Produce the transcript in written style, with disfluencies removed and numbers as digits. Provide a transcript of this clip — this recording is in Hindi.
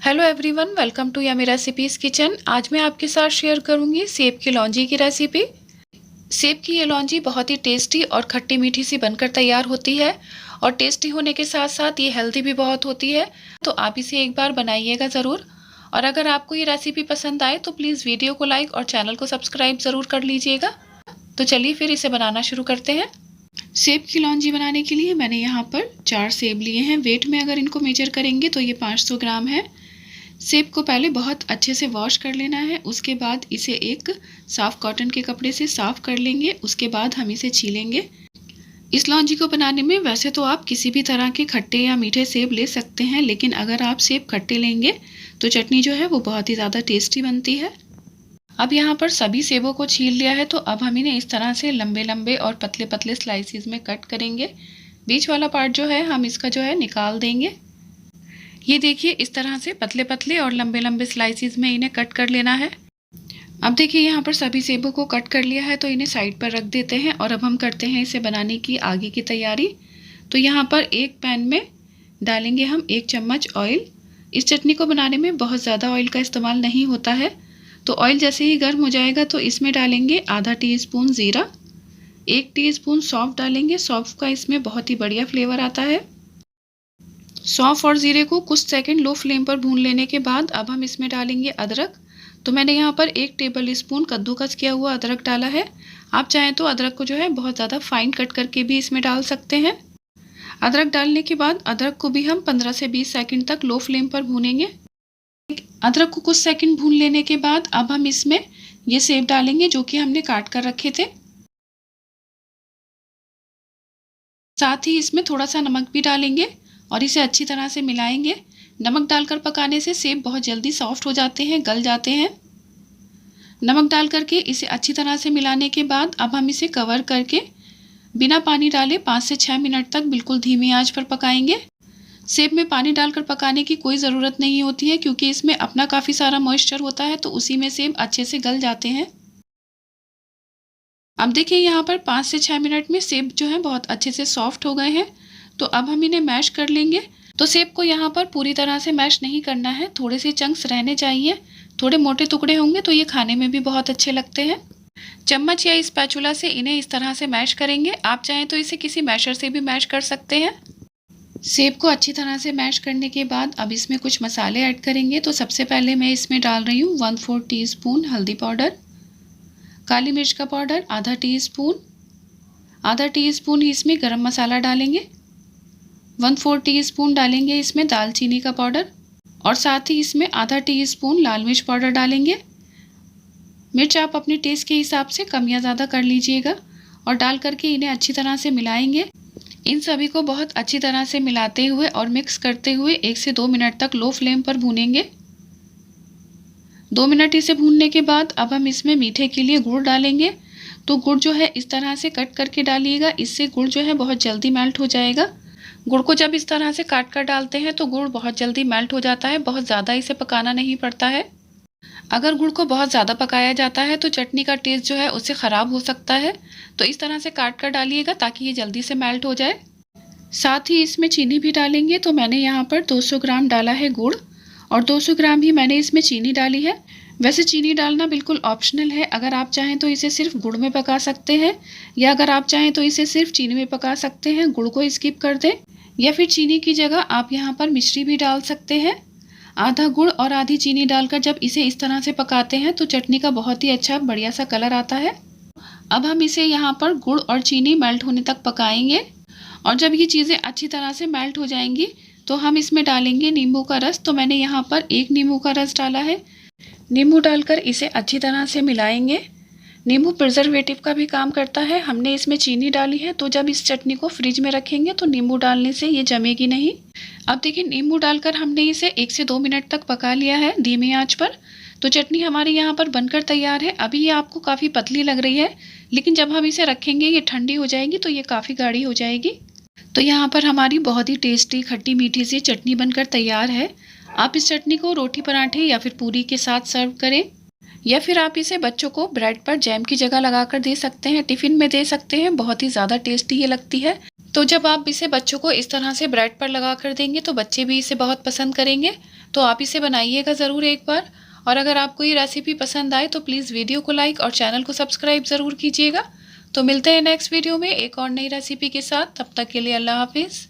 Hello everyone, welcome to yummy recipes kitchen. आज मैं आपके साथ शेयर करूंगी सेब की लौंजी की रेसिपी। सेब की ये लौंजी बहुत ही टेस्टी और खट्टी मीठी सी बनकर तैयार होती है और टेस्टी होने के साथ साथ ये हेल्दी भी बहुत होती है। तो आप इसे एक बार बनाइएगा ज़रूर। और अगर आपको ये रेसिपी पसंद आए तो प्लीज़ वीडियो को लाइक और चैनल को सब्सक्राइब ज़रूर कर लीजिएगा। तो चलिए फिर इसे बनाना शुरू करते हैं। सेब की लौंजी बनाने के लिए मैंने यहाँ पर 4 सेब लिए हैं। वेट में अगर इनको मेजर करेंगे तो ये 500 ग्राम है। सेब को पहले बहुत अच्छे से वॉश कर लेना है। उसके बाद इसे एक साफ़ कॉटन के कपड़े से साफ़ कर लेंगे। उसके बाद हम इसे छीलेंगे। इस लौंजी को बनाने में वैसे तो आप किसी भी तरह के खट्टे या मीठे सेब ले सकते हैं, लेकिन अगर आप सेब खट्टे लेंगे तो चटनी जो है वो बहुत ही ज़्यादा टेस्टी बनती है। अब यहाँ पर सभी सेबों को छील लिया है, तो अब हम इन्हें इस तरह से लंबे लंबे और पतले पतले स्लाइसिस में कट करेंगे। बीच वाला पार्ट जो है हम इसका जो है निकाल देंगे। ये देखिए, इस तरह से पतले पतले और लंबे लंबे स्लाइसिस में इन्हें कट कर लेना है। अब देखिए, यहाँ पर सभी सेबों को कट कर लिया है, तो इन्हें साइड पर रख देते हैं और अब हम करते हैं इसे बनाने की आगे की तैयारी। तो यहाँ पर एक पैन में डालेंगे हम 1 चम्मच ऑयल। इस चटनी को बनाने में बहुत ज़्यादा ऑयल का इस्तेमाल नहीं होता है। तो ऑयल जैसे ही गर्म हो जाएगा तो इसमें डालेंगे आधा टीस्पून ज़ीरा, 1 टीस्पून सौंफ डालेंगे। सौंफ का इसमें बहुत ही बढ़िया फ्लेवर आता है। सौंफ और ज़ीरे को कुछ सेकंड लो फ्लेम पर भून लेने के बाद अब हम इसमें डालेंगे अदरक। तो मैंने यहाँ पर 1 टेबल स्पून कद्दूकस किया हुआ अदरक डाला है। आप चाहें तो अदरक को जो है बहुत ज़्यादा फाइन कट करके भी इसमें डाल सकते हैं। अदरक डालने के बाद अदरक को भी हम 15 से 20 सेकंड तक लो फ्लेम पर भूनेंगे। अदरक को कुछ सेकंड भून लेने के बाद अब हम इसमें ये सेब डालेंगे जो कि हमने काट कर रखे थे। साथ ही इसमें थोड़ा सा नमक भी डालेंगे और इसे अच्छी तरह से मिलाएंगे। नमक डालकर पकाने से सेब बहुत जल्दी सॉफ्ट हो जाते हैं, गल जाते हैं। नमक डाल करके इसे अच्छी तरह से मिलाने के बाद अब हम इसे कवर करके बिना पानी डाले 5 से 6 मिनट तक बिल्कुल धीमी आंच पर पकाएंगे। सेब में पानी डालकर पकाने की कोई ज़रूरत नहीं होती है, क्योंकि इसमें अपना काफ़ी सारा मॉइस्चर होता है, तो उसी में सेब अच्छे से गल जाते हैं। अब देखिए, यहाँ पर 5 से 6 मिनट में सेब जो है बहुत अच्छे से सॉफ्ट हो गए हैं। तो अब हम इन्हें मैश कर लेंगे। तो सेब को यहाँ पर पूरी तरह से मैश नहीं करना है, थोड़े से चंक्स रहने चाहिए। थोड़े मोटे टुकड़े होंगे तो ये खाने में भी बहुत अच्छे लगते हैं। चम्मच या स्पैचुला से इन्हें इस तरह से मैश करेंगे। आप चाहें तो इसे किसी मैशर से भी मैश कर सकते हैं। सेब को अच्छी तरह से मैश करने के बाद अब इसमें कुछ मसाले ऐड करेंगे। तो सबसे पहले मैं इसमें डाल रही हूँ 1/4 टीस्पून हल्दी पाउडर, काली मिर्च का पाउडर आधा टीस्पून ही इसमें गरम मसाला डालेंगे। 1/4 टीस्पून डालेंगे इसमें दालचीनी का पाउडर और साथ ही इसमें आधा टीस्पून लाल मिर्च पाउडर डालेंगे। मिर्च आप अपने टेस्ट के हिसाब से कम या ज़्यादा कर लीजिएगा और डाल करके इन्हें अच्छी तरह से मिलाएंगे। इन सभी को बहुत अच्छी तरह से मिलाते हुए और मिक्स करते हुए 1 से 2 मिनट तक लो फ्लेम पर भूनेंगे। 2 मिनट इसे भूनने के बाद अब हम इसमें मीठे के लिए गुड़ डालेंगे। तो गुड़ जो है इस तरह से कट करके डालिएगा, इससे गुड़ जो है बहुत जल्दी मेल्ट हो जाएगा। गुड़ को जब इस तरह से काट कर डालते हैं तो गुड़ बहुत जल्दी मेल्ट हो जाता है, बहुत ज़्यादा इसे पकाना नहीं पड़ता है। अगर गुड़ को बहुत ज़्यादा पकाया जाता है तो चटनी का टेस्ट जो है उससे ख़राब हो सकता है। तो इस तरह से काट कर डालिएगा ताकि ये जल्दी से मेल्ट हो जाए। साथ ही इसमें चीनी भी डालेंगे। तो मैंने यहाँ पर 200 ग्राम डाला है गुड़ और 200 ग्राम ही मैंने इसमें चीनी डाली है। वैसे चीनी डालना बिल्कुल ऑप्शनल है। अगर आप चाहें तो इसे सिर्फ गुड़ में पका सकते हैं, या अगर आप चाहें तो इसे सिर्फ चीनी में पका सकते हैं, गुड़ को स्किप कर दें। या फिर चीनी की जगह आप यहाँ पर मिश्री भी डाल सकते हैं। आधा गुड़ और आधी चीनी डालकर जब इसे इस तरह से पकाते हैं तो चटनी का बहुत ही अच्छा बढ़िया सा कलर आता है। अब हम इसे यहाँ पर गुड़ और चीनी मेल्ट होने तक पकाएंगे और जब ये चीज़ें अच्छी तरह से मेल्ट हो जाएंगी तो हम इसमें डालेंगे नींबू का रस। तो मैंने यहाँ पर 1 नींबू का रस डाला है। नींबू डालकर इसे अच्छी तरह से मिलाएंगे। नींबू प्रिजर्वेटिव का भी काम करता है। हमने इसमें चीनी डाली है, तो जब इस चटनी को फ्रिज में रखेंगे तो नींबू डालने से ये जमेगी नहीं। अब देखिए, नींबू डालकर हमने इसे 1 से 2 मिनट तक पका लिया है धीमी आंच पर। तो चटनी हमारी यहाँ पर बनकर तैयार है। अभी ये आपको काफ़ी पतली लग रही है, लेकिन जब हम इसे रखेंगे ये ठंडी हो जाएगी तो ये काफ़ी गाढ़ी हो जाएगी। तो यहाँ पर हमारी बहुत ही टेस्टी खट्टी मीठी सी चटनी बनकर तैयार है। आप इस चटनी को रोटी पराठे या फिर पूरी के साथ सर्व करें, या फिर आप इसे बच्चों को ब्रेड पर जैम की जगह लगाकर दे सकते हैं, टिफ़िन में दे सकते हैं। बहुत ही ज़्यादा टेस्टी ये लगती है। तो जब आप इसे बच्चों को इस तरह से ब्रेड पर लगा कर देंगे तो बच्चे भी इसे बहुत पसंद करेंगे। तो आप इसे बनाइएगा ज़रूर एक बार। और अगर आपको ये रेसिपी पसंद आए तो प्लीज़ वीडियो को लाइक और चैनल को सब्सक्राइब ज़रूर कीजिएगा। तो मिलते हैं नेक्स्ट वीडियो में एक और नई रेसिपी के साथ। तब तक के लिए अल्लाह हाफिज़।